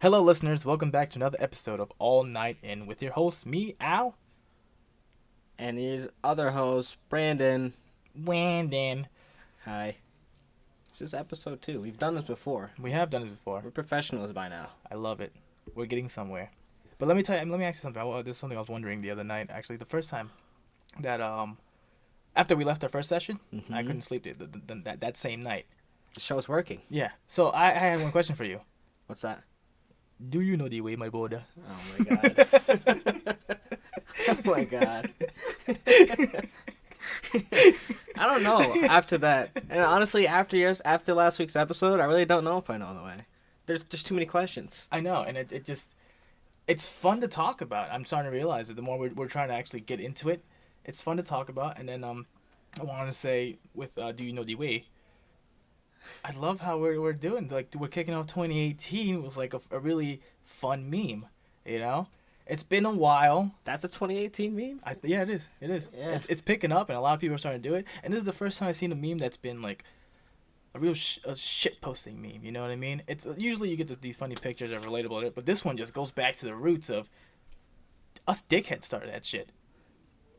Hello, listeners. Welcome back to another episode of All Night In with your host, me, Al. And his other host, Brandon. Wandin. Hi. This is episode 2. We've done this before. We have done this before. We're professionals by now. I love it. We're getting somewhere. But let me ask you something. There's something I was wondering the other night. Actually, the first time that after we left our first session, I couldn't sleep that same night. The show's working. Yeah. So I had one question for you. What's that? Do you know the way, my brother? Oh my god. Oh my god. I don't know after that. And honestly, after last week's episode, I really don't know if I know the way. There's just too many questions. I know, and it's fun to talk about. I'm starting to realize that the more we're trying to actually get into it, it's fun to talk about. And then I want to say with Do You Know the Way? I love how we're doing. Like, we're kicking off 2018 with like a really fun meme, you know? It's been a while. That's a 2018 meme? Yeah, it is. It is. Yeah. It's picking up, and a lot of people are starting to do it. And this is the first time I've seen a meme that's been like a real a shit posting meme. You know what I mean? It's usually you get these funny pictures that are relatable, but this one just goes back to the roots of us dickheads started that shit.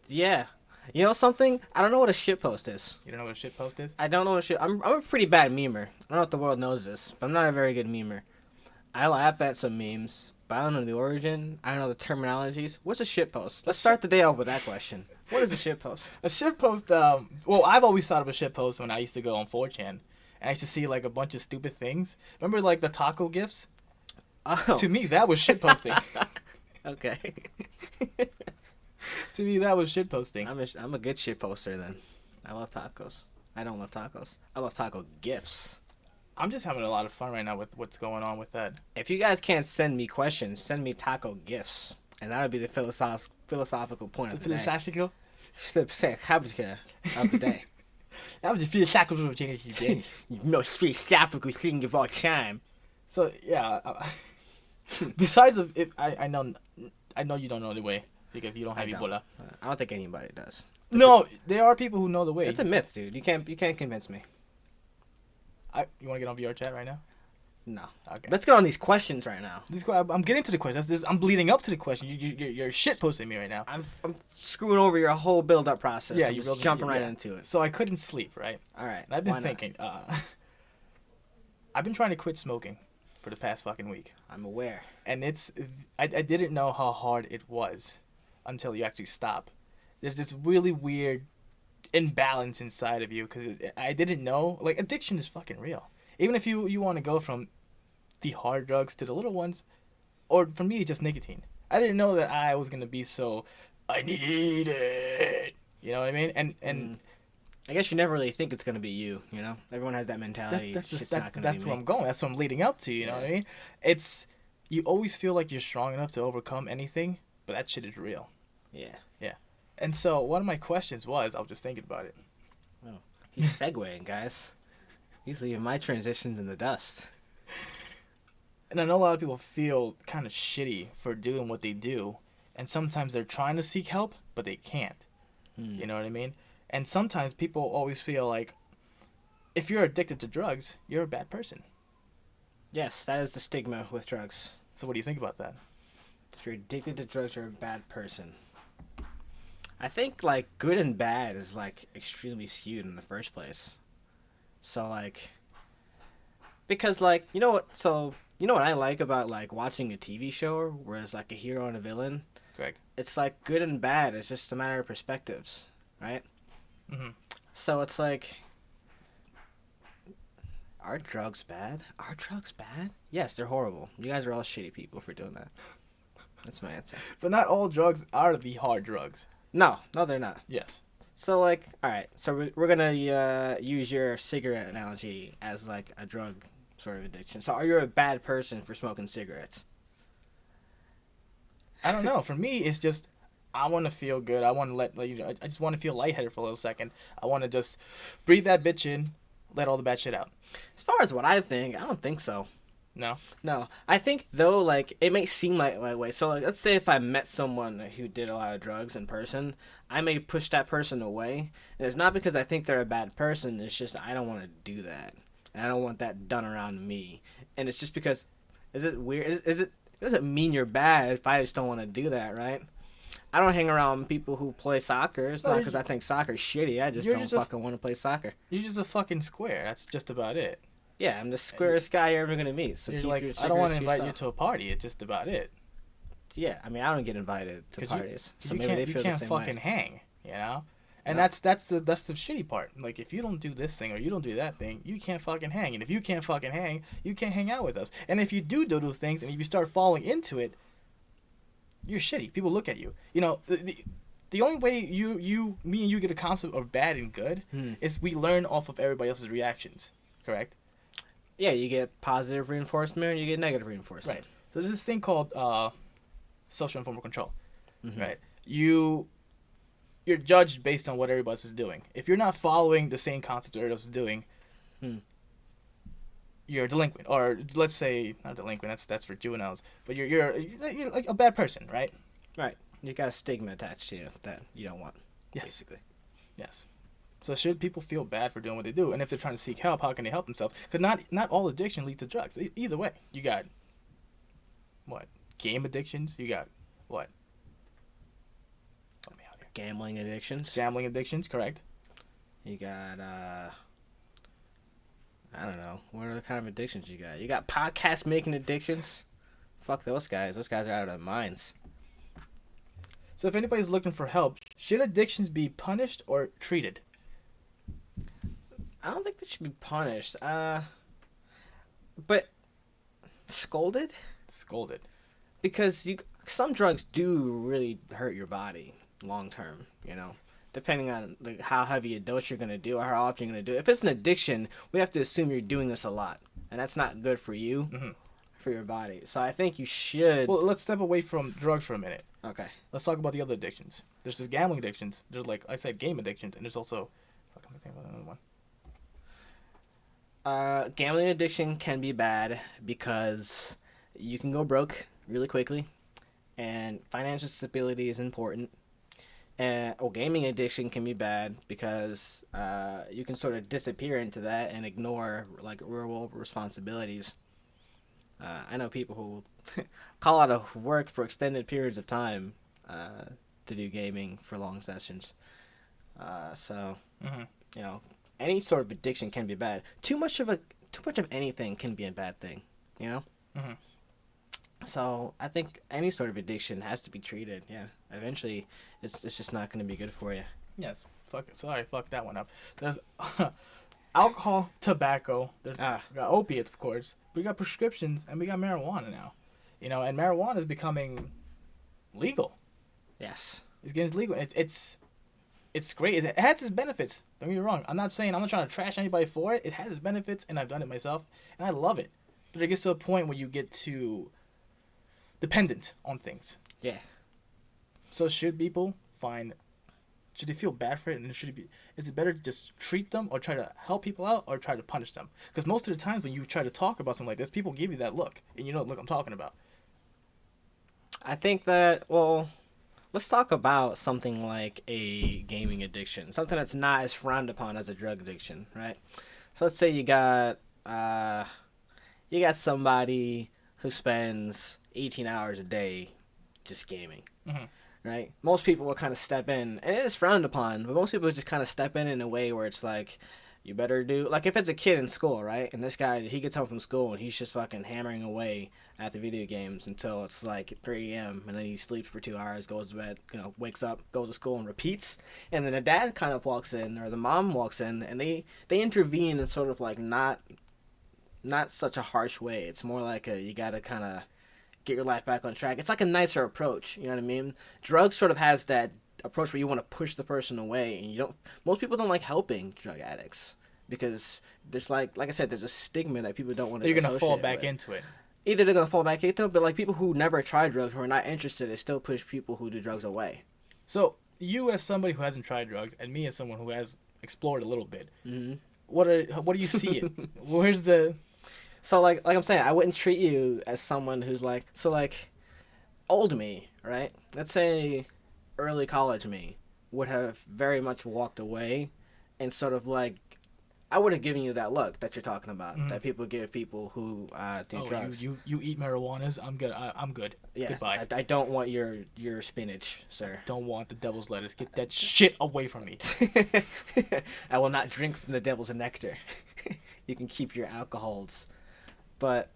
Yeah. You know something? I don't know what a shitpost is. You don't know what a shit post is? I don't know what I'm a pretty bad memer. I don't know if the world knows this, but I'm not a very good memer. I laugh at some memes, but I don't know the origin. I don't know the terminologies. What's a shitpost? Let's start the day off with that question. What is a shitpost? A shit post, well, I've always thought of a shit post when I used to go on 4chan. And I used to see, like, a bunch of stupid things. Remember, like, the taco gifs? Oh. To me, that was shit posting. Okay. To me, that was shit posting. I'm a good shit poster then. I love tacos. I don't love tacos. I love taco gifts. I'm just having a lot of fun right now with what's going on with that. If you guys can't send me questions, send me taco gifts. And that would be the philosophical point of the day. Philosophical? Of the day. That was the philosophical thing of the day. Most philosophical thing of all time. So, yeah. Besides, I know you don't know the way because you don't have Ebola. I don't think anybody does. No, there are people who know the way. It's a myth, dude. You can't convince me. You want to get on VR chat right now? No. Okay. Let's get on these questions right now. I'm getting to the question. I'm bleeding up to the question. You're shit posting me right now. I'm screwing over your whole build up process. Yeah, I'm you're just jumping right into it. So I couldn't sleep, right? All right. And I've been thinking. I've been trying to quit smoking for the past fucking week. I'm aware. And I didn't know how hard it was until you actually stop. There's this really weird imbalance inside of you because I didn't know. Like, addiction is fucking real. Even if you want to go from the hard drugs to the little ones, or for me, it's just nicotine. I didn't know that I was gonna be so. I need it. You know what I mean? And I guess you never really think it's gonna be you. You know, everyone has that mentality. That's where I'm going. That's what I'm leading up to. You know what I mean? It's you always feel like you're strong enough to overcome anything, but that shit is real. Yeah. Yeah. And so one of my questions was, I was just thinking about it. Oh, he's segueing, guys. He's leaving my transitions in the dust. And I know a lot of people feel kind of shitty for doing what they do, and sometimes they're trying to seek help, but they can't. You know what I mean? And sometimes people always feel like if you're addicted to drugs, you're a bad person. Yes, that is the stigma with drugs. So what do you think about that? If you're addicted to drugs, you're a bad person. I think, like, good and bad is, like, extremely skewed in the first place. So, like, because, like, you know what I like about, like, watching a TV show where it's, like, a hero and a villain? Correct. It's, like, good and bad. It's just a matter of perspectives, right? Mm-hmm. So it's, like, are drugs bad? Are drugs bad? Yes, they're horrible. You guys are all shitty people for doing that. That's my answer. But not all drugs are the hard drugs. No, they're not. Yes. So, like, all right. So we're gonna use your cigarette analogy as like a drug sort of addiction. So, are you a bad person for smoking cigarettes? I don't know. For me, it's just I want to feel good. I want to I just want to feel lightheaded for a little second. I want to just breathe that bitch in, let all the bad shit out. As far as what I think, I don't think so. No. No, I think though, like, it may seem like my way. So, like, let's say if I met someone who did a lot of drugs in person, I may push that person away. And it's not because I think they're a bad person. It's just I don't want to do that, and I don't want that done around me. And it's just because Is it weird? It doesn't mean you're bad if I just don't want to do that, right? I don't hang around people who play soccer. It's No, not you're because I think soccer's shitty. I just you're don't just a f- fucking want to play soccer. You're just a fucking square. That's just about it. Yeah, I'm the squarest guy you're ever gonna meet. So You're keep like, your I don't want to secrets invite you yourself. to a party. It's just about it. Yeah, I mean, I don't get invited to 'Cause parties, so you maybe can't, they you feel the can't same fucking way. hang, you know. And No. that's the shitty part. Like, if you don't do this thing or you don't do that thing, you can't fucking hang. And if you can't fucking hang, you can't hang out with us. And if you do those things and if you start falling into it, you're shitty. People look at you. You know, the only way me and you get a concept of bad and good is we learn off of everybody else's reactions. Correct? Yeah, you get positive reinforcement and you get negative reinforcement. Right. So there's this thing called social informal control. Mhm. Right. You're judged based on what everybody else is doing. If you're not following the same concept that everybody else is doing, Hmm. you're a delinquent, or let's say not delinquent. That's for juveniles. But you're like a bad person, right? Right. You got a stigma attached to you that you don't want. Yes. Basically. Yes. So should people feel bad for doing what they do? And if they're trying to seek help, how can they help themselves? Because not all addiction leads to drugs. Either way, you got what game addictions. You got what? Help me out here. Gambling addictions. Gambling addictions, correct? You got I don't know. What other kind of addictions you got? You got podcast making addictions. Fuck those guys. Those guys are out of their minds. So if anybody's looking for help, should addictions be punished or treated? I don't think they should be punished. But scolded Scolded. because some drugs do really hurt your body long term. You know, depending on like how heavy a dose you're gonna do or how often you're gonna do it. If it's an addiction, we have to assume you're doing this a lot, and that's not good for you, for your body. So I think you should. Well, let's step away from drugs for a minute. Okay. Let's talk about the other addictions. There's just gambling addictions. There's, like I said, game addictions, and there's also. Fuck, I'm thinking about another one. Gambling addiction can be bad because you can go broke really quickly, and financial stability is important. And gaming addiction can be bad because you can sort of disappear into that and ignore like real world responsibilities. I know people who call out of work for extended periods of time to do gaming for long sessions. So you know, any sort of addiction can be bad. Too much of anything can be a bad thing. You know. Mhm. So I think any sort of addiction has to be treated. Yeah, eventually, it's just not going to be good for you. Yes. Fuck it. Sorry, fuck that one up. There's alcohol, tobacco. There's we got opiates, of course. We got prescriptions, and we got marijuana now. You know, and marijuana is becoming legal. Yes. It's getting legal. It's great. It has its benefits. Don't get me wrong. I'm not trying to trash anybody for it. It has its benefits, and I've done it myself, and I love it. But it gets to a point where you get too dependent on things. Yeah. So should they feel bad for it, and is it better to just treat them or try to help people out or try to punish them? Because most of the times when you try to talk about something like this, people give you that look, and you know what look I'm talking about. I think that, well, let's talk about something like a gaming addiction, something that's not as frowned upon as a drug addiction, right? So let's say you got somebody who spends 18 hours a day just gaming, right? Most people will kind of step in, and it is frowned upon, but most people just kind of step in a way where it's like, you better do, like if it's a kid in school, right? And this guy, he gets home from school and he's just fucking hammering away at the video games until it's like 3 a.m. and then he sleeps for 2 hours, goes to bed, wakes up, goes to school and repeats. And then the dad kind of walks in, or the mom walks in, and they intervene in sort of like not such a harsh way. It's more like you gotta kind of get your life back on track. It's like a nicer approach, you know what I mean? Drugs sort of has that approach where you want to push the person away, and most people don't like helping drug addicts because there's like I said, there's a stigma that people don't want to. You're gonna fall back into it. Either they're gonna fall back into it, but like people who never tried drugs, who are not interested, they still push people who do drugs away. So you, as somebody who hasn't tried drugs, and me as someone who has explored a little bit, Mm-hmm. what do you see it? Where's the? So like I'm saying, I wouldn't treat you as someone who's like old me, right? Let's say early college me would have very much walked away and sort of like I would have given you that look that you're talking about. Mhm. That people give people who do Oh, drugs. you eat marijuanas? I'm good. I'm good. Yeah, Goodbye. I don't want your spinach, sir. Don't want the devil's lettuce. Get that shit away from me. I will not drink from the devil's nectar. You can keep your alcohols, but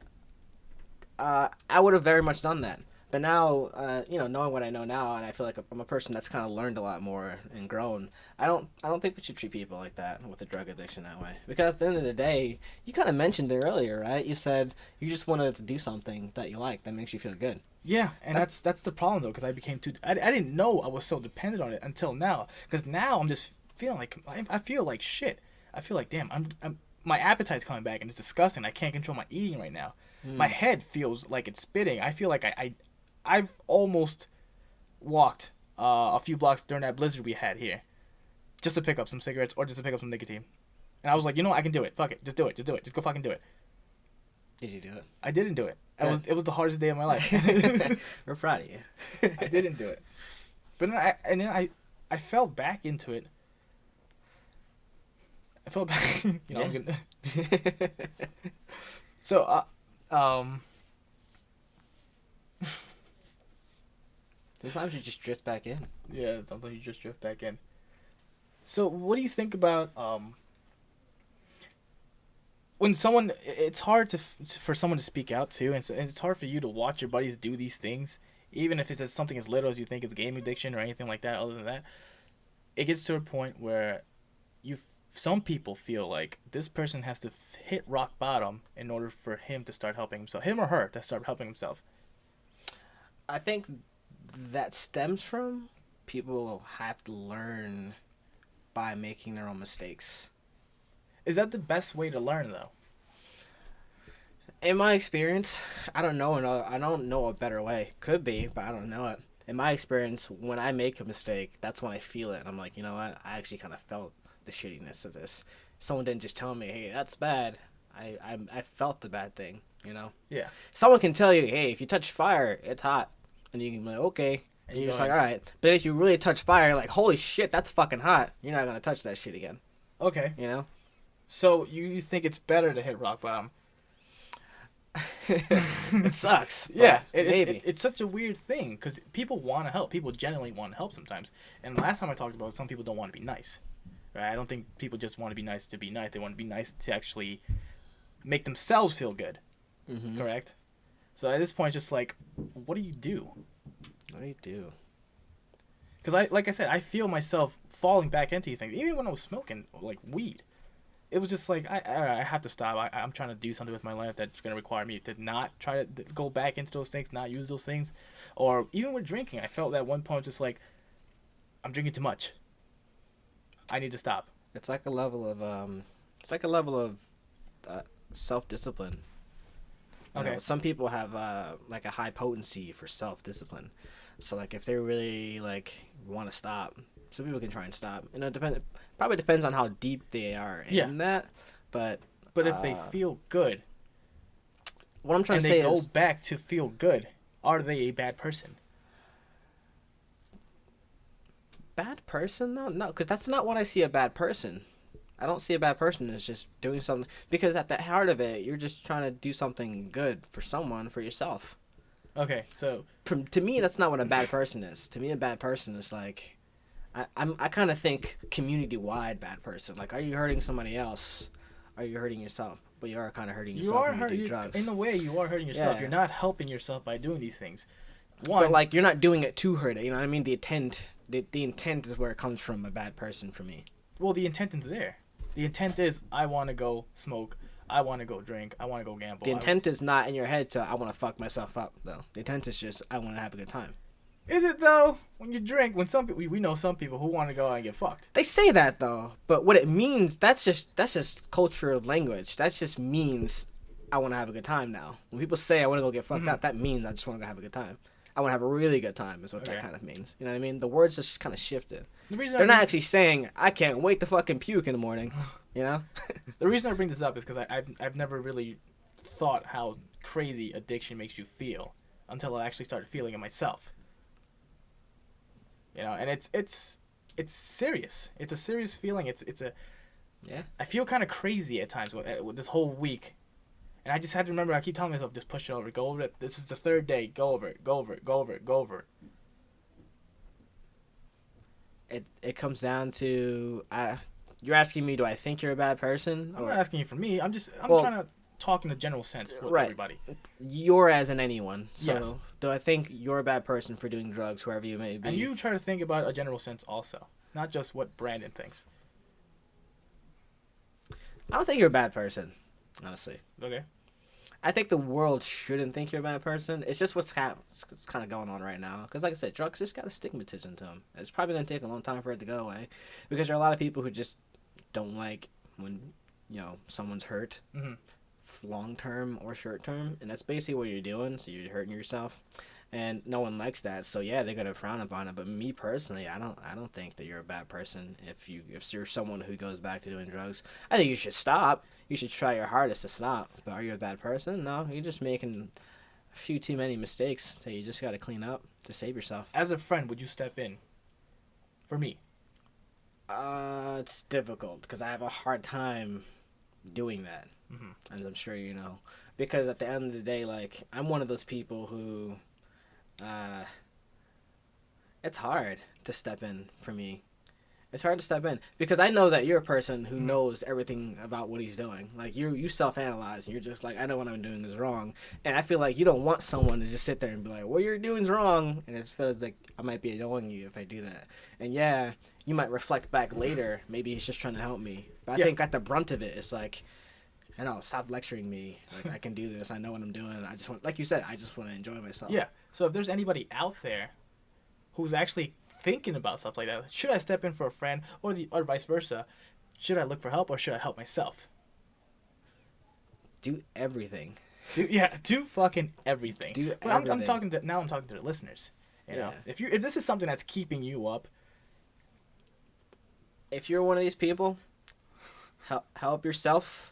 I would have very much done that. But now, knowing what I know now, and I feel like I'm a person that's kind of learned a lot more and grown. I don't think we should treat people like that with a drug addiction that way. Because at the end of the day, you kind of mentioned it earlier, right? You said you just wanted to do something that you like that makes you feel good. Yeah, and that's the problem though, because I became too. I didn't know I was so dependent on it until now. Because now I'm just feeling like I feel like shit. I feel like damn, I'm my appetite's coming back and it's disgusting. I can't control my eating right now. My head feels like it's spitting. I feel like I've almost walked a few blocks during that blizzard we had here, just to pick up some cigarettes or just to pick up some nicotine. And I was like, you know what? I can do it. Fuck it. Just do it. Just do it. Just go fucking do it. Did you do it? I didn't do it. Good. It was the hardest day of my life. We're proud of you. I didn't do it. But then I fell back into it. I fell back. Yeah. I'm gonna. So Sometimes you just drift back in. yeah, sometimes you just drift back in. So what do you think about when someone? It's hard for someone to speak out too, and it's hard for you to watch your buddies do these things, even if it's something as little as you think it's game addiction or anything like that. Other than that, it gets to a point where some people feel like this person has to hit rock bottom in order for him to start helping himself, him or her to start helping himself. I think that stems from people have to learn by making their own mistakes. Is that the best way to learn though? In my experience, I don't know a better way. Could be, but I don't know it. In my experience, when I make a mistake, that's when I feel it. I'm like, you know what? I actually kind of felt the shittiness of this. Someone didn't just tell me, hey, that's bad. I felt the bad thing, you know? Yeah. Someone can tell you, hey, if you touch fire, it's hot. And you can be like, okay. And you're just like, all right. But if you really touch fire, like, holy shit, that's fucking hot. You're not going to touch that shit again. Okay. You know? So you think it's better to hit rock bottom? It sucks. Yeah, maybe. it's such a weird thing because people want to help. People genuinely want to help sometimes. And last time I talked about it, some people don't want to be nice. Right? I don't think people just want to be nice to be nice. They want to be nice to actually make themselves feel good. Mm-hmm. Correct? So at this point, it's just like, what do you do? What do you do? Because like I said, I feel myself falling back into these things. Even when I was smoking, like, weed. It was just like, I have to stop. I'm trying to do something with my life that's going to require me to not try to go back into those things, not use those things. Or even with drinking, I felt at one point just like, I'm drinking too much. I need to stop. It's like a level of self-discipline. Okay. Know, some people have like a high potency for self-discipline. So like if they really like want to stop, some people can try and stop. And it probably depends on how deep they are in that. But if they feel good, what I'm trying and to they say go is back to feel good, are they a bad person? bad person? No, because that's not what I see a bad person. I don't see a bad person as just doing something, because at the heart of it, you're just trying to do something good for someone, for yourself. Okay, so To me, that's not what a bad person is. To me, a bad person is like, I kind of think community-wide bad person. Like, are you hurting somebody else? Are you hurting yourself? But you are kind of hurting yourself when you do drugs. In a way, you are hurting yourself. Yeah. You're not helping yourself by doing these things. But like, you're not doing it to hurt it. You know what I mean? The intent is where it comes from. A bad person for me. Well, the intent is there. The intent is, I want to go smoke. I want to go drink. I want to go gamble. The intent is not in your head to I want to fuck myself up though. The intent is just I want to have a good time. Is it though? When you drink, when some people, we know some people who want to go out and get fucked. They say that though, but what it means, that's just cultural language. That just means I want to have a good time now. When people say I want to go get fucked up, that means I just want to go have a good time. I want to have a really good time is what that kind of means. You know what I mean? The words just kind of shifted. They're not actually saying I can't wait to fucking puke in the morning. You know? The reason I bring this up is because I've never really thought how crazy addiction makes you feel until I actually started feeling it myself. You know, and it's serious. It's a serious feeling. It's a Yeah. I feel kind of crazy at times with this whole week. And I just had to remember, I keep telling myself, just push it over, go over it. This is the third day, go over it, go over it, go over it, go over it. It comes down to you're asking me, do I think you're a bad person? I'm not asking you for me. I'm Well, trying to talk in a general sense for right. everybody. You're as in anyone. So Yes. do I think you're a bad person for doing drugs, whoever you may be? And you try to think about a general sense also, not just what Brandon thinks. I don't think you're a bad person, honestly. Okay. I think the world shouldn't think you're a bad person. It's just what's kind of going on right now. Because, like I said, drugs just got a stigmatism to them. It's probably going to take a long time for it to go away. Because there are a lot of people who just don't like when, someone's hurt, Mm-hmm. long term or short term. And that's basically what you're doing. So you're hurting yourself. And no one likes that. So, yeah, they're going to frown upon it. But me personally, I don't think that you're a bad person if you're someone who goes back to doing drugs. I think you should stop. You should try your hardest to stop. But are you a bad person? No, you're just making a few too many mistakes that you just got to clean up to save yourself. As a friend, would you step in for me? It's difficult because I have a hard time doing that, Mm-hmm. as I'm sure you know. Because at the end of the day, like, I'm one of those people who, it's hard to step in for me. It's hard to step in because I know that you're a person who knows everything about what he's doing. Like, you self-analyze and you're just like, I know what I'm doing is wrong. And I feel like you don't want someone to just sit there and be like, what you're doing is wrong. And it feels like I might be annoying you if I do that. And yeah, you might reflect back later. Maybe he's just trying to help me. But I think at the brunt of it, it's like, I know, stop lecturing me. Like, I can do this. I know what I'm doing. I just want, like you said, I just want to enjoy myself. Yeah. So if there's anybody out there who's actually thinking about stuff like that, should I step in for a friend or vice versa? Should I look for help or should I help myself? Do everything. Do fucking everything. Do But I'm everything. talking to the listeners. You know, Yeah. if this is something that's keeping you up, If you're one of these people, help yourself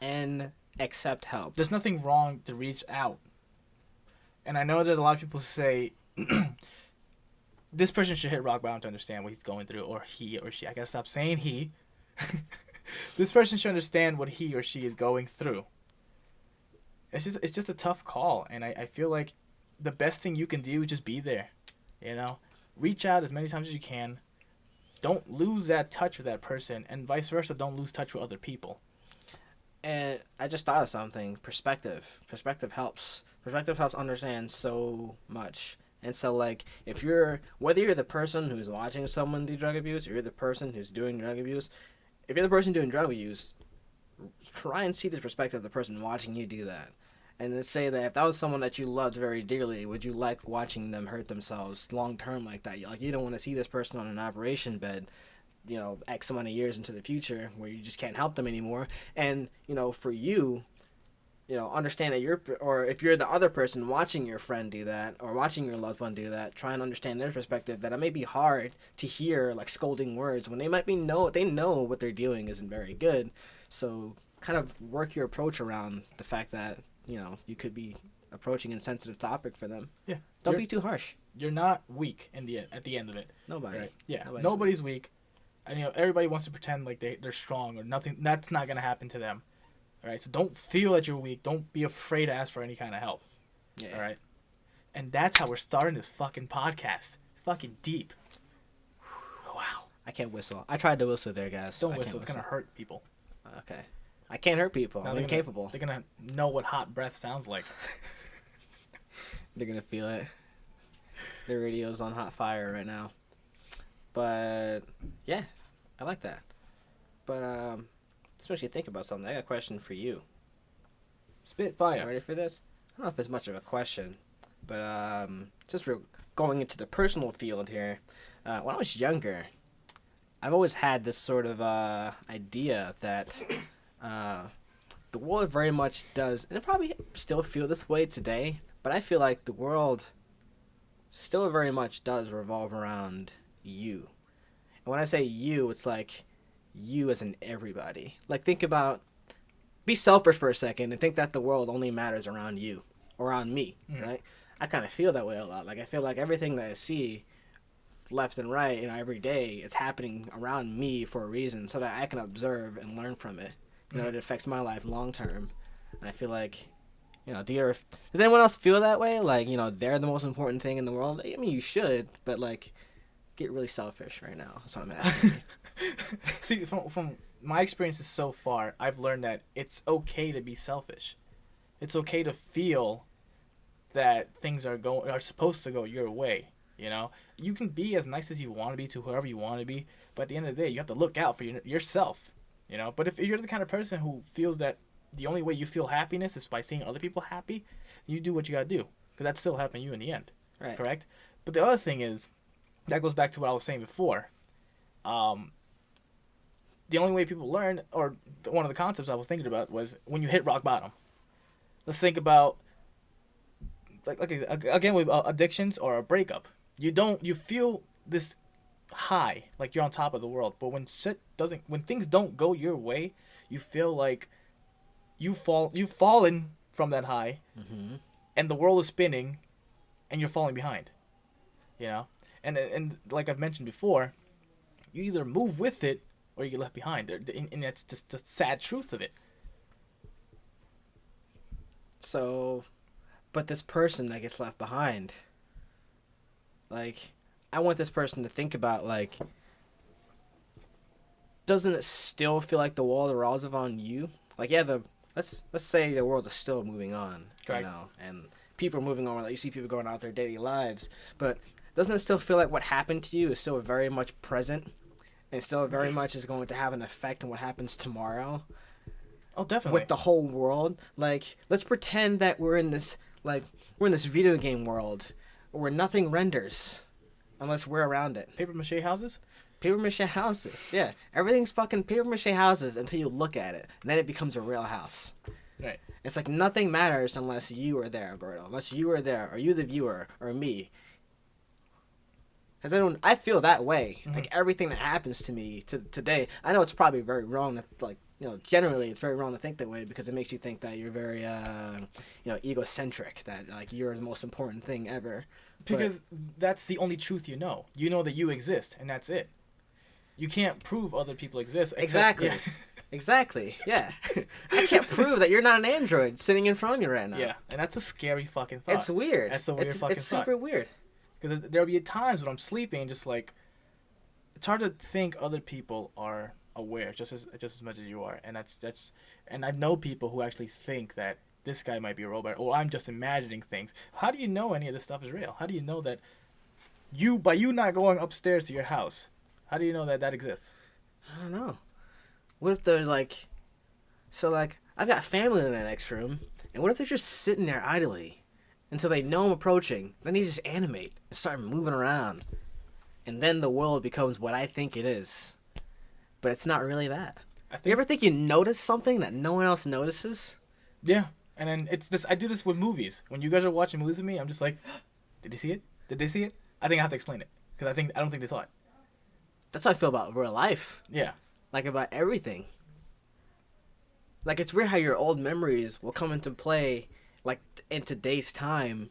and accept help. there's nothing wrong to reach out. And I know that a lot of people say this person should hit rock bottom to understand what he's going through, or he or she. I gotta stop saying he. This person should understand what he or she is going through. It's just a tough call, and I feel like the best thing you can do is just be there. You know, reach out as many times as you can. Don't lose that touch with that person, and vice versa. Don't lose touch with other people. And I just thought of something. Perspective. Perspective helps. Perspective helps understand so much. And so, like, whether you're the person who's watching someone do drug abuse, or you're the person who's doing drug abuse, if you're the person doing drug abuse, try and see the perspective of the person watching you do that. And let's say that if that was someone that you loved very dearly, would you like watching them hurt themselves long term like that? Like, you don't want to see this person on an operation bed, X amount of years into the future where you just can't help them anymore. And, for you, understand that or if you're the other person watching your friend do that or watching your loved one do that, try and understand their perspective that it may be hard to hear like scolding words when they know what they're doing isn't very good. So kind of work your approach around the fact that, you could be approaching a sensitive topic for them. Yeah. Don't be too harsh. You're not weak at the end of it. Nobody. Right? Yeah. Nobody's Nobody's weak. And everybody wants to pretend like they're strong or nothing. That's not gonna happen to them. All right. So don't feel that you're weak. Don't be afraid to ask for any kind of help. Yeah. All right. And that's how we're starting this fucking podcast. It's fucking deep. Wow. I can't whistle. I tried to whistle there, guys. Don't I whistle. can't It's gonna hurt people. Okay. I can't hurt people. Now I'm they're incapable. They're gonna know what hot breath sounds like. They're gonna feel it. The radio's on hot fire right now. But yeah, I like that. But especially think about something. I got a question for you. Spit fire. Ready for this? I don't know if it's much of a question, but just for going into the personal field here. When I was younger, I've always had this sort of idea that the world very much does, and I probably still feel this way today, but I feel like the world still very much does revolve around you. And when I say you, it's like you as in everybody. Like, be selfish for a second and think that the world only matters around you, around me, right? I kind of feel that way a lot. Like, I feel like everything that I see, left and right, every day it's happening around me for a reason, so that I can observe and learn from it. It affects my life long term, and I feel like, does anyone else feel that way? Like, they're the most important thing in the world. I mean, you should, but like, get really selfish right now. That's what I'm asking. See, from my experiences so far, I've learned that it's okay to be selfish. It's okay to feel that things are supposed to go your way. You can be as nice as you want to be to whoever you want to be, but at the end of the day, you have to look out for yourself. But if you're the kind of person who feels that the only way you feel happiness is by seeing other people happy, you do what you gotta do, because that's still helping you in the end. Right. Correct? But the other thing is, that goes back to what I was saying before. The only way people learn, or one of the concepts I was thinking about, was when you hit rock bottom. Let's think about, like again with addictions or a breakup. You feel this high, like you're on top of the world, but when things don't go your way, you feel like you've fallen from that high, and the world is spinning, and you're falling behind. And like I've mentioned before, you either move with it or you get left behind, and that's just the sad truth of it. So, but this person that gets left behind, like, I want this person to think about, like, doesn't it still feel like the world revolves on you? Like, yeah, let's say the world is still moving on, Correct. And people are moving on. Like, you see people going out their daily lives, but doesn't it still feel like what happened to you is still very much present, and still very much is going to have an effect on what happens tomorrow? Oh, definitely. With the whole world, like, let's pretend that we're in this video game world where nothing renders unless we're around it. Paper mache houses? Paper mache houses. Yeah. Everything's fucking paper mache houses until you look at it. And then it becomes a real house. Right. It's like nothing matters unless you are there, Berto. Unless you are there, or you the viewer, or me. Because I feel that way. Like, everything that happens to me today, I know it's probably very wrong to, like, generally it's very wrong to think that way, because it makes you think that you're very, egocentric, that, like, you're the most important thing ever. Because that's the only truth you know. You know that you exist, and that's it. You can't prove other people exist. Exactly. Yeah. Exactly. Yeah. I can't prove that you're not an android sitting in front of me right now. Yeah, and that's a scary fucking thought. It's weird. That's a weird fucking It's thought. super weird. Because there'll be times when I'm sleeping, just like, it's hard to think other people are aware just as much as you are, and and I know people who actually think that this guy might be a robot, or I'm just imagining things. How do you know any of this stuff is real? How do you know that by you not going upstairs to your house, how do you know that exists? I don't know. What if they're like, so like, I've got family in that next room, and what if they're just sitting there idly until they know I'm approaching? Then they just animate and start moving around, and then the world becomes what I think it is, but it's not really that. You ever think you notice something that no one else notices? Yeah, and then it's this. I do this with movies. When you guys are watching movies with me, I'm just like, did you see it? Did they see it? I think I have to explain it, because I don't think they saw it. That's how I feel about real life. Yeah. Like, about everything. Like, it's weird how your old memories will come into play, like, in today's time,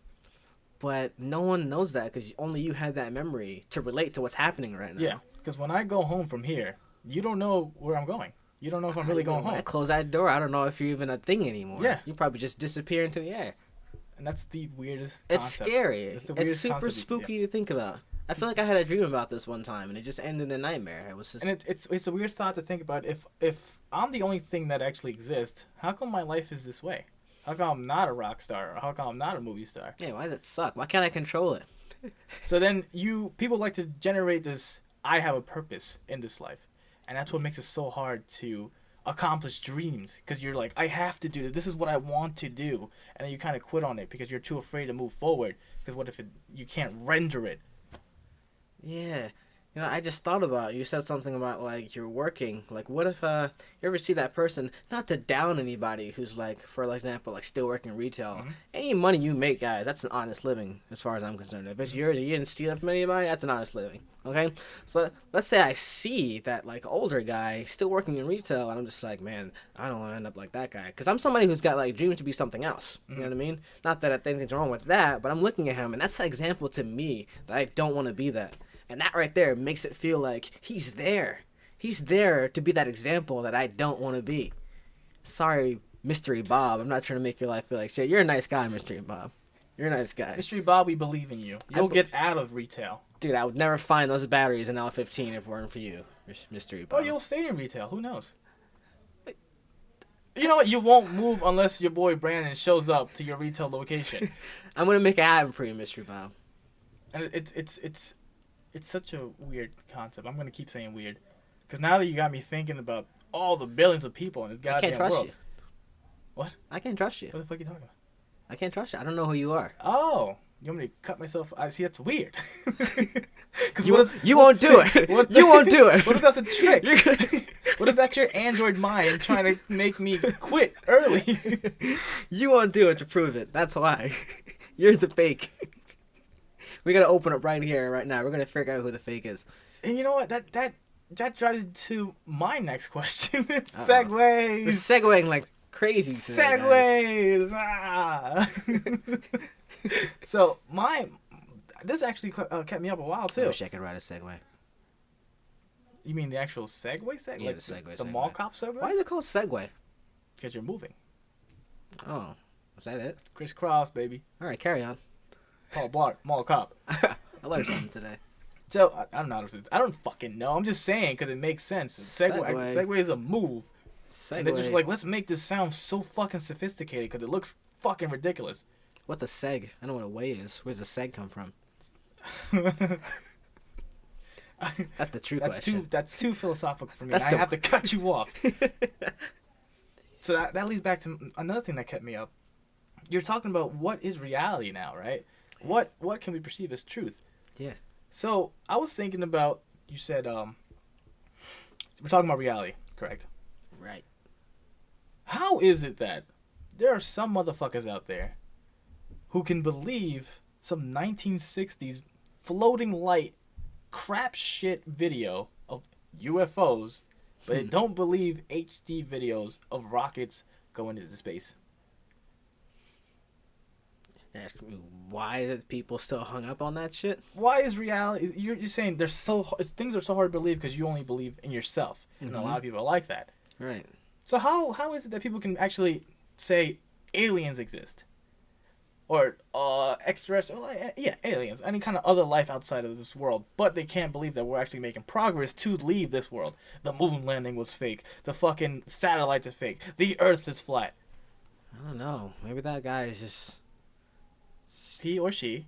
but no one knows that because only you had that memory to relate to what's happening right now. Yeah, because when I go home from here, you don't know where I'm going. You don't know if I'm really going home. When I close that door, I don't know if you're even a thing anymore. Yeah. You probably just disappear into the air. And that's the weirdest It's concept. scary. It's the It's weirdest super concept, spooky yeah. to think about. I feel like I had a dream about this one time, and it just ended in a nightmare. It was just... And it's a weird thought to think about. If I'm the only thing that actually exists, how come my life is this way? How come I'm not a rock star? Or how come I'm not a movie star? Yeah, why does it suck? Why can't I control it? So then people like to generate this, I have a purpose in this life. And that's what makes it so hard to accomplish dreams. Because you're like, I have to do this. This is what I want to do. And then you kind of quit on it because you're too afraid to move forward. Because what if you can't render it? Yeah. I just thought about, you said something about, like, you're working. Like, what if, you ever see that person, not to down anybody who's, like, for example, like, still working retail. Mm-hmm. Any money you make, guys, that's an honest living, as far as I'm concerned. If it's yours, you didn't steal it from anybody, that's an honest living, okay? So, let's say I see that, like, older guy still working in retail, and I'm just like, man, I don't want to end up like that guy. Because I'm somebody who's got, like, dreams to be something else. You know what I mean? Not that anything's wrong with that, but I'm looking at him, and that's the example to me that I don't want to be that. And that right there makes it feel like he's there. He's there to be that example that I don't want to be. Sorry, Mystery Bob. I'm not trying to make your life feel like shit. You're a nice guy, Mystery Bob. You're a nice guy. Mystery Bob, we believe in you. You'll get out of retail. Dude, I would never find those batteries in L15 if it weren't for you, Mystery Bob. Oh, you'll stay in retail. Who knows? You know what? You won't move unless your boy Brandon shows up to your retail location. I'm gonna make it happen for you, Mystery Bob. And it's such a weird concept. I'm gonna keep saying weird, because now that you got me thinking about all the billions of people in this goddamn I can't trust world. you. What? I can't trust you. What the fuck are you talking about? I can't trust you. I don't know who you are. Oh, you want me to cut myself? I see. That's weird. Because You won't do it. You won't do it. What if that's a trick? What if that's your android mind trying to make me quit early? You won't do it to prove it. That's why. You're the fake. We gotta open up right here, right now. We're gonna figure out who the fake is. And you know what? That drives to my next question. We're Segways. segueing like crazy today, guys. Segways. Ah. So this actually kept me up a while I too. wish I could ride a Segway. You mean the actual Segway? Yeah, Like the Segway. the Segway. mall cop Segway? Why is it called Segway? Because you're moving. Oh, is that it? Crisscross, baby. All right, carry on. Paul Blart, mall cop. I learned something today. So I don't know. I don't fucking know. I'm just saying because it makes sense. Segway. Segway is a move. And they're just Segway. like, let's make this sound so fucking sophisticated because it looks fucking ridiculous. What's a seg? I don't know what a way is. Where's the seg come from? That's the true question. That's too philosophical for me. That's I the- have to cut you off. So that leads back to another thing that kept me up. You're talking about what is reality now, right? What can we perceive as truth? Yeah. So I was thinking about, you said we're talking about reality, correct? Right. How is it that there are some motherfuckers out there who can believe some 1960s floating light crap shit video of UFOs, but they don't believe HD videos of rockets going into space? Ask me why is people still hung up on that shit? Why is reality? You're saying things are so hard to believe because you only believe in yourself, and a lot of people are like that. Right. So how is it that people can actually say aliens exist, or extraterrestrial? Yeah, aliens, any kind of other life outside of this world, but they can't believe that we're actually making progress to leave this world. The moon landing was fake. The fucking satellites are fake. The Earth is flat. I don't know. Maybe that guy is just He or she.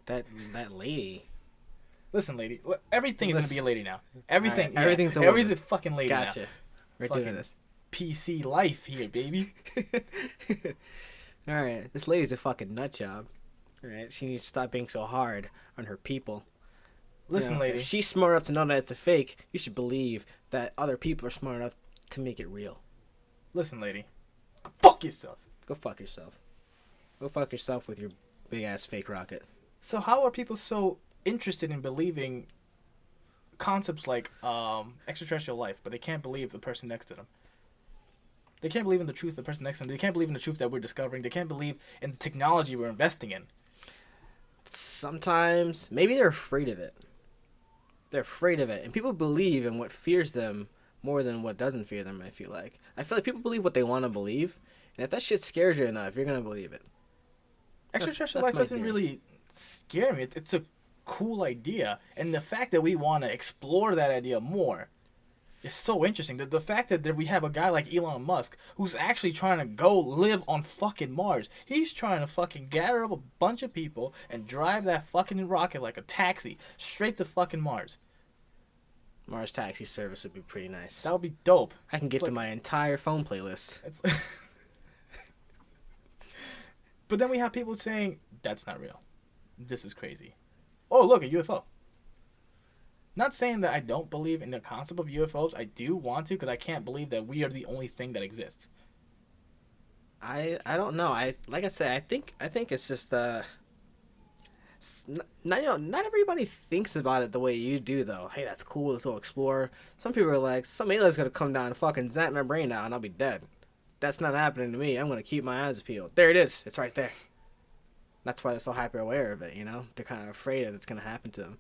that lady. Listen, lady. Everything is gonna be a lady now. Everything. Alright, everything's a everything's woman. a fucking lady now. Gotcha. We're Fucking doing this. PC life here, baby. All right, this lady's a fucking nut job. All right, she needs to stop being so hard on her people. Listen, You know, lady. if she's smart enough to know that it's a fake, you should believe that other people are smart enough to make it real. Listen, lady. Go fuck yourself. Go fuck yourself. Go fuck yourself with your big ass fake rocket. So how are people so interested in believing concepts like extraterrestrial life, but they can't believe the person next to them? They can't believe in the truth of the person next to them. They can't believe in the truth that we're discovering. They can't believe in the technology we're investing in. Sometimes, maybe they're afraid of it. They're afraid of it. And people believe in what fears them more than what doesn't fear them, I feel like. I feel like people believe what they want to believe. And if that shit scares you enough, you're going to believe it. Extraterrestrial that's life my doesn't theory. really scare me. It's a cool idea. And the fact that we want to explore that idea more is so interesting. The fact that we have a guy like Elon Musk who's actually trying to go live on fucking Mars. He's trying to fucking gather up a bunch of people and drive that fucking rocket like a taxi straight to fucking Mars. Mars taxi service would be pretty nice. That would be dope. I can get It's to like- my entire phone playlist. It's But then we have people saying, that's not real. This is crazy. Oh, look, a UFO. Not saying that I don't believe in the concept of UFOs. I do want to, because I can't believe that we are the only thing that exists. I don't know. Like I said, I think it's just not everybody thinks about it the way you do though. Hey, that's cool. Let's go explore. Some people are like, some alien's gonna come down and fucking zap my brain out and I'll be dead. That's not happening to me. I'm gonna keep my eyes peeled. There it is. It's right there. That's why they're so hyper aware of it, you know? They're kind of afraid that it's going to happen to them.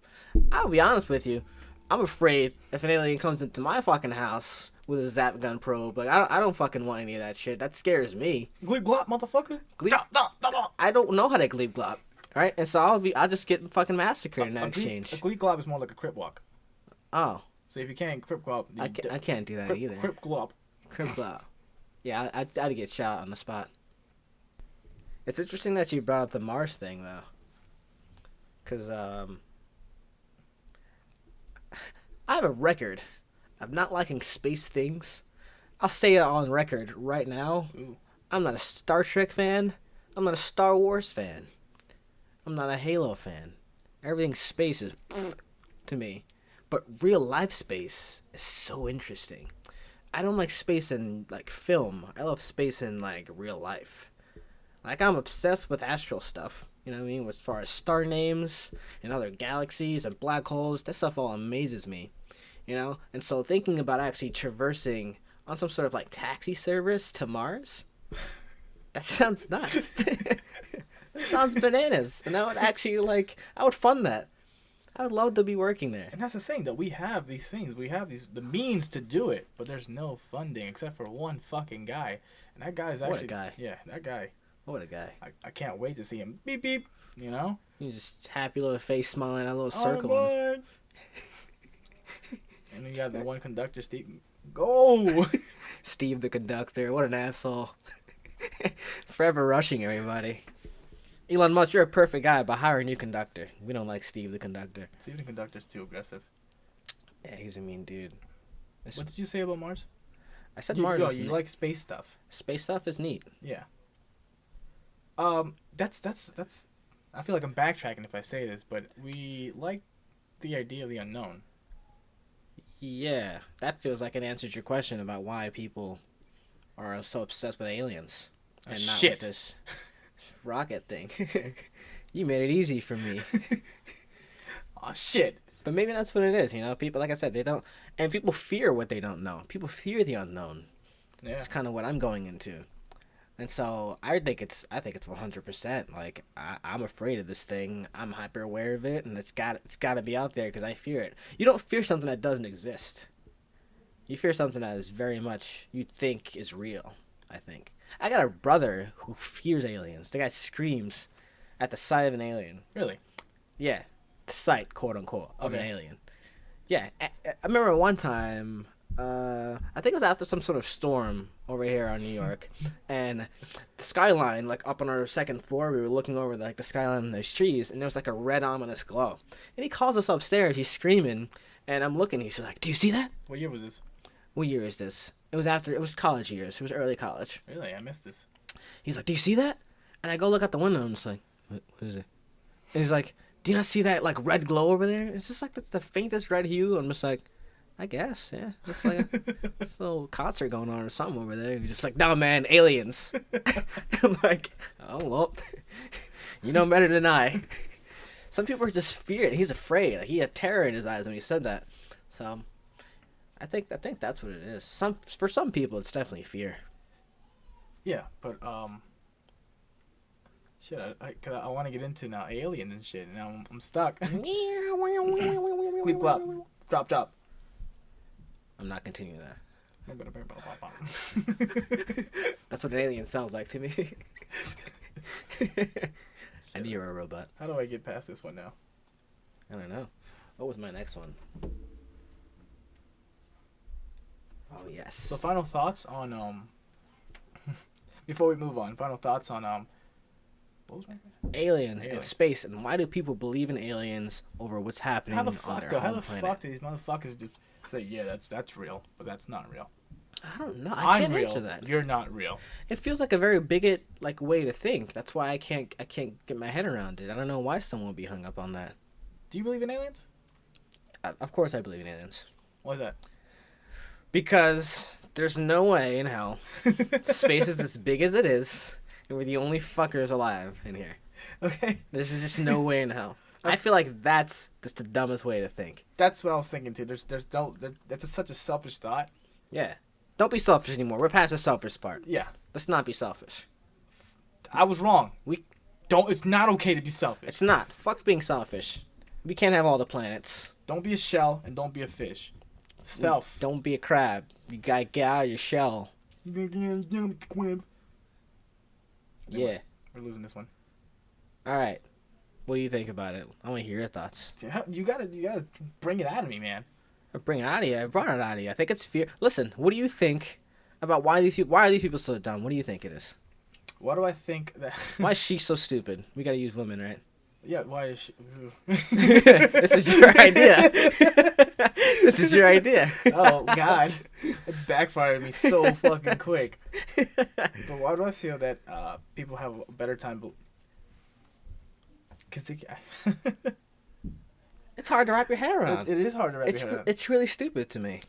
I'll be honest with you. I'm afraid if an alien comes into my fucking house with a zap gun probe. Like, I don't fucking want any of that shit. That scares me. Gleep glop, motherfucker. Gleep. Dop, dop, dop, dop. I don't know how to gleep glop. Alright? And so I'll just get fucking massacred in that exchange. A gleep glop is more like a crip walk. Oh. So if you can't crip glop, I can't do that crip, either. Crip glop. Crip glop. Yeah, I'd get shot on the spot. It's interesting that you brought up the Mars thing, though. Because, I have a record of not liking space things. I'll say it on record right now. Ooh. I'm not a Star Trek fan. I'm not a Star Wars fan. I'm not a Halo fan. Everything space is to me. But real life space is so interesting. I don't like space in, like, film. I love space in, like, real life. Like, I'm obsessed with astral stuff. You know what I mean? As far as star names and other galaxies and black holes, that stuff all amazes me. You know? And so thinking about actually traversing on some sort of, like, taxi service to Mars, that sounds nuts. That sounds bananas. And I would actually, like, I would fund that. I would love to be working there. And that's the thing, that we have these things. We have the means to do it, but there's no funding except for one fucking guy. And that guy's actually... What a guy. Yeah, that guy. What a guy. I can't wait to see him. Beep, beep. You know? He's just happy little face smiling, a little circle. Board. And then you got the one conductor, Steve. Go! Steve the conductor. What an asshole. Forever rushing everybody. Elon Musk, you're a perfect guy, but hire a new conductor. We don't like Steve the conductor. Steve the conductor's too aggressive. Yeah, he's a mean dude. What did you say about Mars? I said You, Mars. yo, is you neat. like space stuff. Space stuff is neat. Yeah. That's. I feel like I'm backtracking if I say this, but we like the idea of the unknown. Yeah, that feels like it answers your question about why people are so obsessed with aliens and not Shit. with this rocket thing. You made it easy for me. Oh shit. But maybe that's what it is, you know? People, like I said, they don't... And people fear what they don't know. People fear the unknown. Yeah. It's kind of what I'm going into. And so I think it's 100%. Like, I'm afraid of this thing. I'm hyper aware of it, and it's got to be out there because I fear it. You don't fear something that doesn't exist. You fear something that is very much, you think is real, I think. I got a brother who fears aliens. The guy screams at the sight of an alien. Really? Yeah. The sight, quote unquote, of an Okay. alien. Yeah. I remember one time, I think it was after some sort of storm over here on New York, and the skyline, like up on our second floor, we were looking over like the skyline and those trees, and there was like a red ominous glow. And he calls us upstairs, he's screaming, and I'm looking, he's like, "Do you see that?" What year was this? What year is this? It was college years. It was early college. Really? I missed this. He's like, "Do you see that?" And I go look out the window, and I'm just like, what is it? And he's like, "Do you not see that, like, red glow over there? It's just like the faintest red hue." I'm just like, I guess, yeah. It's like this little concert going on or something over there. He's just like, "No, man, aliens." I'm like, oh, well, you know better than I. Some people are just feared. He's afraid. Like, he had terror in his eyes when he said that. So, I think that's what it is. For some people, it's definitely fear. Yeah, but shit, cause I want to get into now aliens and shit, and now I'm stuck. Bleep blop, drop. I'm not continuing that. Bop. That's what an alien sounds like to me. I knew you were a robot. How do I get past this one now? I don't know. What was my next one? Oh, yes. So final thoughts on before we move on, final thoughts on what was my question? Aliens in Aliens. space, and why do people believe in aliens over what's happening How the on fuck their though? How home the planet? fuck do these motherfuckers just say, yeah, that's real, but that's not real? I don't know. I I'm can't real. answer that. You're not real. It feels like a very bigot like way to think. That's why I can't get my head around it. I don't know why someone would be hung up on that. Do you believe in aliens? Of course I believe in aliens. Why is that? Because there's no way in hell space is as big as it is, and we're the only fuckers alive in here. Okay. There's just no way in hell. I feel like that's just the dumbest way to think. That's what I was thinking too. That's such a selfish thought. Yeah. Don't be selfish anymore. We're past the selfish part. Yeah. Let's not be selfish. I was wrong. Don't. It's not okay to be selfish. It's not. Fuck being selfish. We can't have all the planets. Don't be a shell and don't be a fish. Self. Don't be a crab. You gotta get out of your shell. Yeah. Yeah. We're losing this one. All right. What do you think about it? I want to hear your thoughts. You gotta bring it out of me, man. I bring it out of you. I brought it out of you. I think it's fear. Listen, what do you think about why are these people so dumb? What do you think it is? Why do I think that? Why is she so stupid? We gotta use women, right? Yeah. Why is she? This is your idea. This is your idea. Oh God, it's backfired me so fucking quick. But why do I feel that people have a better time? Because It's hard to wrap your head around. it is hard to wrap your head around. It's really stupid to me.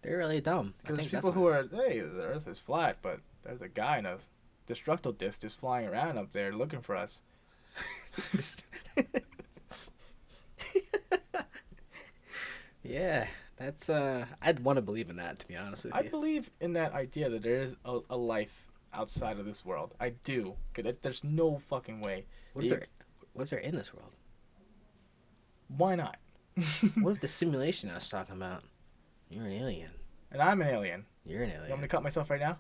They're really dumb. I There's think people that's who what are, hey, the Earth is flat, but there's a guy in a destructible disc just flying around up there looking for us. Yeah, that's I'd want to believe in that, to be honest with I you. believe in that idea that there is a life outside of this world. I do. 'Cause there's no fucking way. What if they're in this world? Why not? What if the simulation I was talking about? You're an alien. And I'm an alien. You're an You want me alien. to cut myself right now?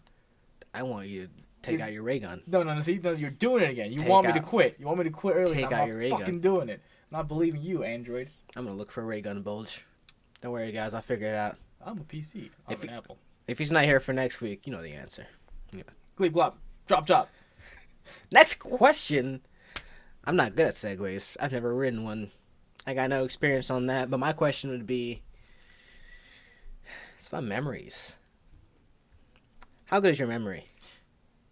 I want you to take out your ray gun. No, see, no, you're doing it again. You Take want me to out- quit. You want me to quit early. take I'm out not your ray fucking gun. doing it. I'm not believing you, Android. I'm gonna look for a ray gun bulge. Don't worry, guys. I'll figure it out. I'm a PC. I'm If an it- Apple. If he's not here for next week, you know the answer. Gleep glop. Drop. Next question. I'm not good at segues. I've never written one. I got no experience on that. But my question would be, it's about memories. How good is your memory?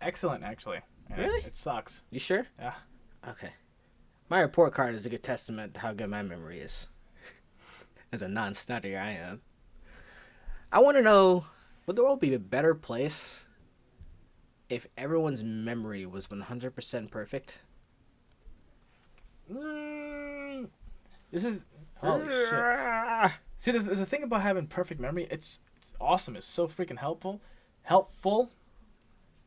Excellent, actually. And Really? It sucks. You sure? Yeah. Okay. My report card is a good testament to how good my memory is. As a non-studier I am. I want to know, would the world be a better place if everyone's memory was 100% perfect? This is holy shit. See, the thing about having perfect memory. It's awesome. It's so freaking helpful.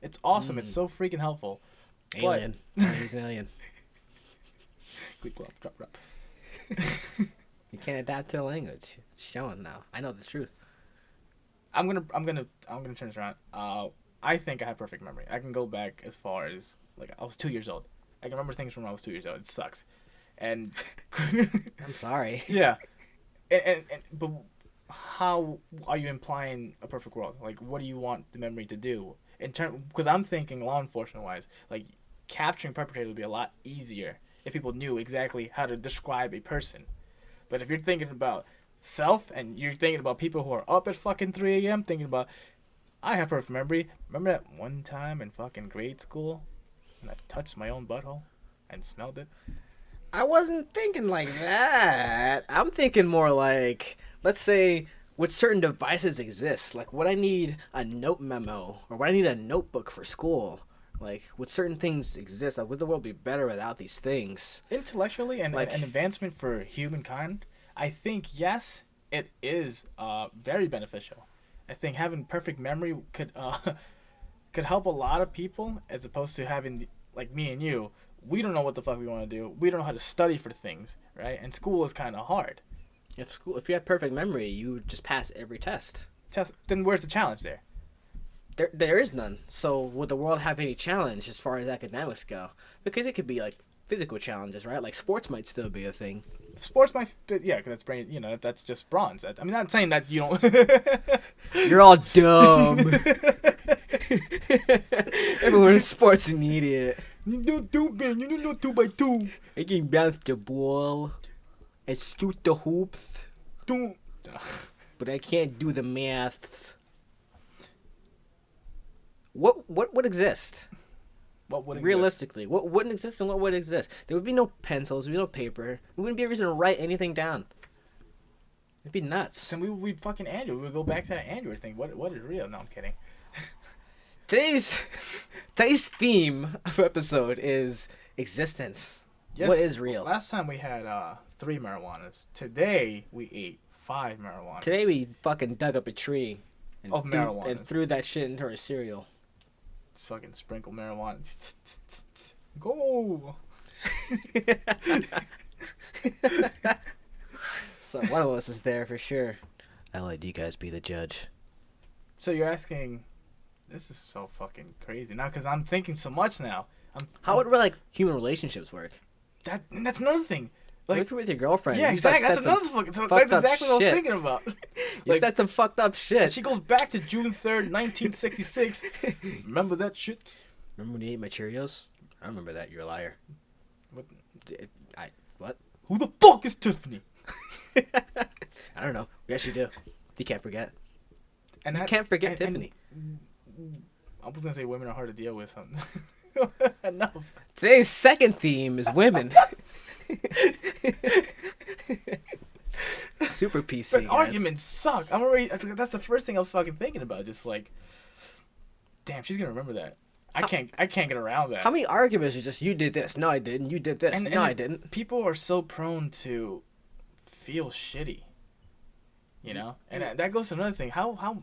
It's awesome. It's so freaking helpful. Alien. He's an alien. Quick glop. Drop. You can't adapt to the language. It's showing now. I know the truth. I'm gonna turn this around. I think I have perfect memory. I can go back as far as like I was 2 years old. I can remember things from when I was 2 years old. It sucks. And I'm sorry. yeah, and but how are you implying a perfect world? Like, what do you want the memory to do in term? Because I'm thinking law enforcement wise, like capturing perpetrators would be a lot easier if people knew exactly how to describe a person. But if you're thinking about self and you're thinking about people who are up at fucking 3 a.m. thinking about, I have perfect memory. Remember that one time in fucking grade school when I touched my own butthole and smelled it? I wasn't thinking like that. I'm thinking more like, let's say, would certain devices exist? Like, would I need a note memo? Or would I need a notebook for school? Like, would certain things exist? Like, would the world be better without these things? Intellectually and Like- an advancement for humankind, I think, yes, it is very beneficial. I think having perfect memory could help a lot of people as opposed to having, like me and you, we don't know what the fuck we want to do. We don't know how to study for things, right? And school is kind of hard. If you had perfect memory, you would just pass every test. Then where's the challenge there? There is none. So would the world have any challenge as far as academics go? Because it could be like physical challenges, right? Like sports might still be a thing. Sports might, yeah, because that's brain. You know, that's just bronze. I'm not saying that you don't. You're all dumb. Everyone in sports is an idiot. You don't do, man. You don't know 2x2. I can bounce the ball and shoot the hoops, Don't. but I can't do the math. What would exist? What would Realistically, what wouldn't exist and what would exist? There would be no pencils, there would be no paper. There wouldn't be a reason to write anything down. It'd be nuts. Then we fucking Android. We would go back to that Android thing. What is real? No, I'm kidding. Today's theme of episode is existence. Yes, What is real? Last time we had 3 marijuanas. Today we ate 5 marijuanas. Today we fucking dug up a tree and Of marijuana. and threw that shit into our cereal. Just fucking sprinkle marijuana. go. So one of us is there for sure. I'll let you guys be the judge. So you're asking, this is so fucking crazy now because I'm thinking so much now. How would like human relationships work? That's another thing. Like, Like, what if you're with your girlfriend? yeah, You exactly. said That's some another fucking. fucked That's up exactly what I shit. was thinking about. You Like, said some fucked up shit. she goes back to June 3rd, 1966. Remember that shit? Remember when you ate my Cheerios? I remember that. You're a liar. What? What? Who the fuck is Tiffany? I don't know. Yes, you do. You can't forget. And You can't forget Tiffany. I was gonna say women are hard to deal with. Enough. Today's second theme is women. Super PC. But guys. arguments suck. I'm already. That's the first thing I was fucking thinking about. Just like, damn, she's gonna remember that. I can't get around that. How many arguments are just you did this? No, I didn't. You did this. No, I didn't. People are so prone to feel shitty. You know, and that goes to another thing. How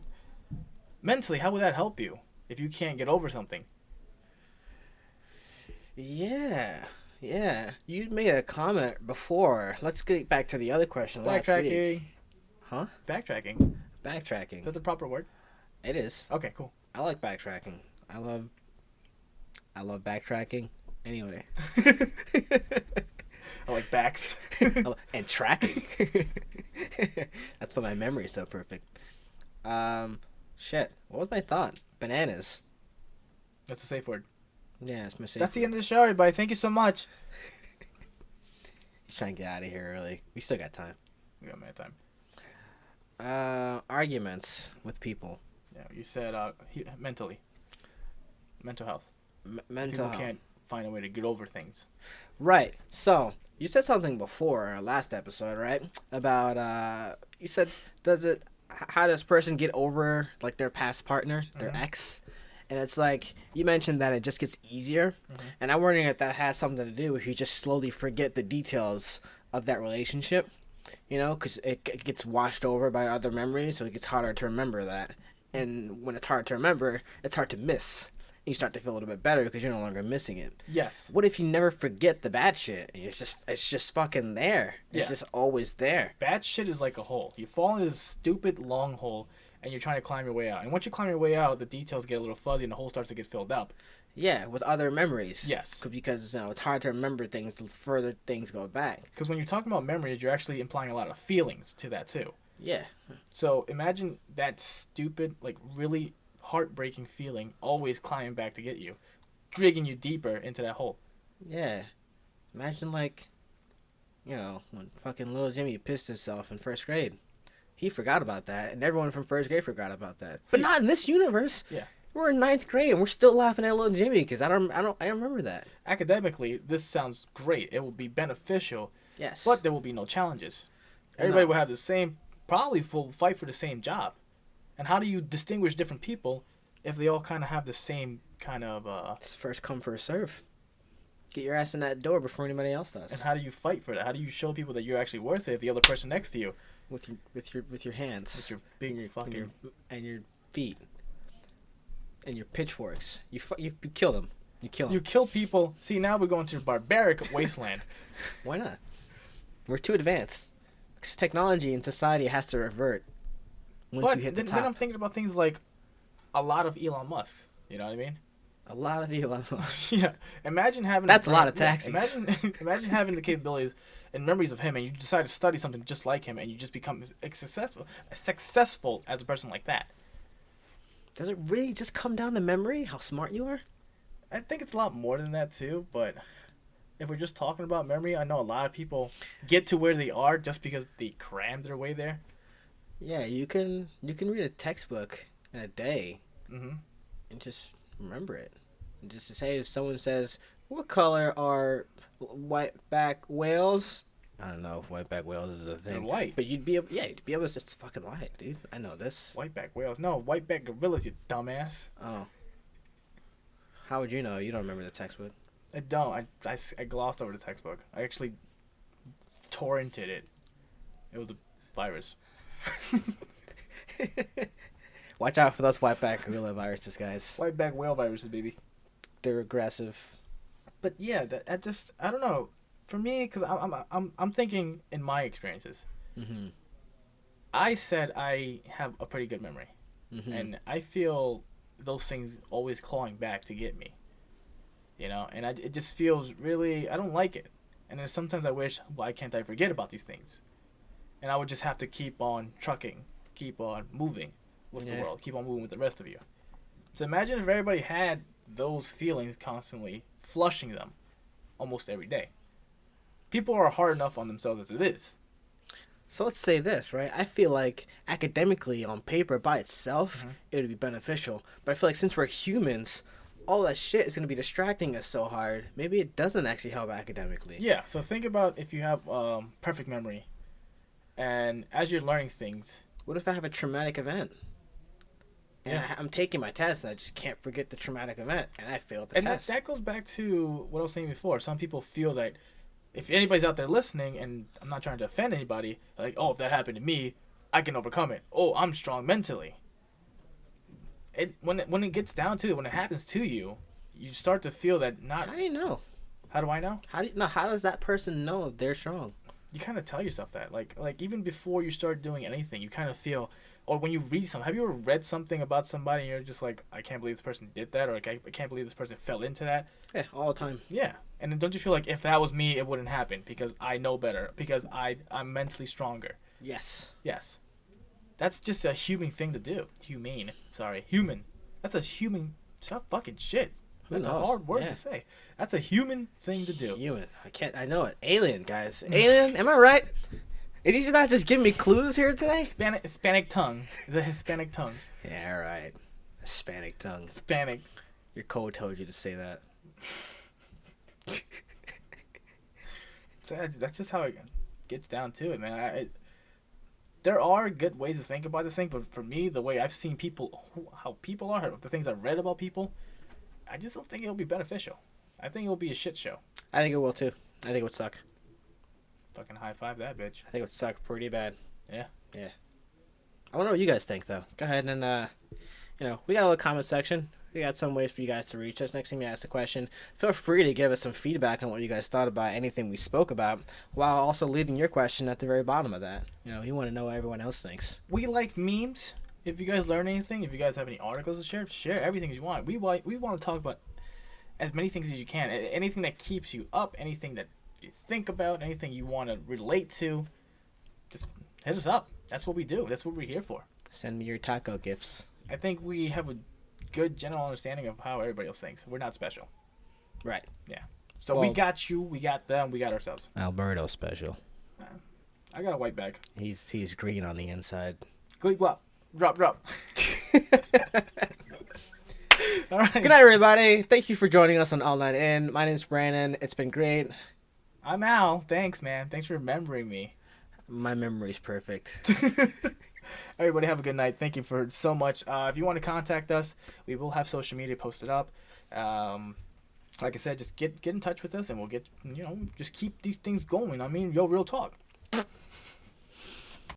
mentally, how would that help you if you can't get over something? Yeah. You made a comment before. Let's get back to the other question last week. Backtracking. Huh? Backtracking. Backtracking. Is that the proper word? It is. Okay, cool. I like backtracking. I love backtracking. Anyway. I like backs. And tracking. That's why my memory is so perfect. Shit. What was my thought? Bananas. That's a safe word. Yeah, it's my safe. That's the end of the show, everybody. Thank you so much. He's trying to get out of here early. We still got time. We got mad time. Arguments with people. Yeah, you said mentally. Mental health. Mental People health. can't find a way to get over things. Right. So you said something before our last episode, right? About you said, how does person get over like their past partner, their ex? And it's like you mentioned that it just gets easier, and I'm wondering if that has something to do with you just slowly forget the details of that relationship, you know, because it gets washed over by other memories, so it gets harder to remember that. And when it's hard to remember, it's hard to miss. You start to feel a little bit better because you're no longer missing it. Yes. What if you never forget the bad shit? And it's just fucking there. It's Yeah. just always there. Bad shit is like a hole. You fall in this stupid long hole, and you're trying to climb your way out. And once you climb your way out, the details get a little fuzzy, and the hole starts to get filled up. Yeah, with other memories. Yes. Because it's hard to remember things the further things go back. Because when you're talking about memories, you're actually implying a lot of feelings to that too. Yeah. So imagine that stupid, like really heartbreaking feeling always climbing back to get you, digging you deeper into that hole. Yeah. Imagine like, when fucking little Jimmy pissed himself in first grade. He forgot about that, and everyone from first grade forgot about that. But not in this universe. Yeah. We're in ninth grade, and we're still laughing at little Jimmy because I remember that. Academically, this sounds great. It will be beneficial, Yes. but there will be no challenges. Everybody will have the same, probably full fight for the same job. And how do you distinguish different people if they all kind of have the same kind of It's first come first serve. Get your ass in that door before anybody else does. and how do you fight for that? How do you show people that you're actually worth it if the other person next to you with your hands, with your big and your, fucking and your feet, and your pitchforks, you kill them. You kill them. you kill people. See, now we're going to barbaric wasteland. Why not? We're too advanced. Because technology and society has to revert once But you hit the then, top. then I'm thinking about things like a lot of Elon Musk. You know what I mean? A lot of Elon Musk. Yeah. Imagine having That's a lot of yeah, taxis. Imagine having the capabilities and memories of him, and you decide to study something just like him, and you just become successful as a person like that. Does it really just come down to memory? How smart you are? I think it's a lot more than that too. But if we're just talking about memory, I know a lot of people get to where they are just because they crammed their way there. Yeah, you can read a textbook in a day Mm-hmm. and just remember it. And just to say, if someone says, "What color are whiteback whales?" I don't know if whiteback whales is a thing. They're white. But you'd be able to say, it's fucking white, dude. I know this. Whiteback whales. No, whiteback gorillas, you dumbass. Oh. How would you know? You don't remember the textbook. I don't. I glossed over the textbook. I actually torrented it. It was a virus. Watch out for those whiteback gorilla viruses, guys. Whiteback whale viruses, baby. They're aggressive. But yeah, I don't know. For me, because I'm thinking in my experiences. Mm-hmm. I said I have a pretty good memory, Mm-hmm. and I feel those things always clawing back to get me. And it just feels really, I don't like it. And then sometimes I wish, why can't I forget about these things? And I would just have to keep on trucking, keep on moving with the Yeah. world, keep on moving with the rest of you. So imagine if everybody had those feelings constantly flushing them almost every day. People are hard enough on themselves as it is. So let's say this, right? I feel like academically, on paper by itself, Mhm. it would be beneficial. But I feel like since we're humans, all that shit is going to be distracting us so hard. Maybe it doesn't actually help academically. Yeah, so think about if you have perfect memory, and as you're learning things, What if I have a traumatic event? And Yeah. I'm taking my test and I just can't forget the traumatic event and I failed the and test. that goes back to what I was saying before. Some people feel that if anybody's out there listening, and I'm not trying to offend anybody, like, oh, if that happened to me, I can overcome it. Oh, I'm strong mentally. When it gets down to it, when it happens to you, you start to feel that not. How do you know? How do I know? How does that person know they're strong? You kind of tell yourself that, like even before you start doing anything, you kind of feel, or when you read something. Have you ever read something about somebody and you're just like, I can't believe this person did that, or like, I can't believe this person fell into that. Yeah, all the time. Yeah, and then don't you feel like if that was me, it wouldn't happen because I know better, because I'm mentally stronger. Yes. Yes, that's just a human thing to do. Human. That's a human. Stop fucking shit. Who That's a knows? hard word Yeah. to say. That's a human thing to do. Human. I know it. Alien, guys. Alien, am I right? Is he not just giving me clues here today? Hispanic tongue. The Hispanic tongue. Yeah, all right. Hispanic tongue. Hispanic. Your code told you to say that. So that's just how it gets down to it, man. There are good ways to think about this thing, but for me, the way I've seen people, how people are, the things I've read about people, I just don't think it'll be beneficial. I think it'll be a shit show. I think it will too. I think it would suck. Fucking high five that bitch. I think it would suck pretty bad. Yeah. Yeah. I want to know what you guys think though. Go ahead and we got a little comment section. We got some ways for you guys to reach us. Next time you ask a question, feel free to give us some feedback on what you guys thought about anything we spoke about, while also leaving your question at the very bottom of that. You want to know what everyone else thinks. We like memes. If you guys learn anything, if you guys have any articles to share everything you want. We want to talk about as many things as you can. Anything that keeps you up, anything that you think about, anything you want to relate to, just hit us up. That's what we do. That's what we're here for. Send me your taco gifts. I think we have a good general understanding of how everybody else thinks. We're not special. Right. So Well- we got you, we got them, we got ourselves. Alberto special. I got a white bag. He's green on the inside. Gleep glop. Drop. All right. Good night, everybody. Thank you for joining us on All Night In. My name's Brandon. It's been great. I'm Al. Thanks, man. Thanks for remembering me. My memory's perfect. Everybody have a good night. Thank you for so much. If you want to contact us, we will have social media posted up. Like I said, just get in touch with us and we'll just keep these things going. I mean, real talk.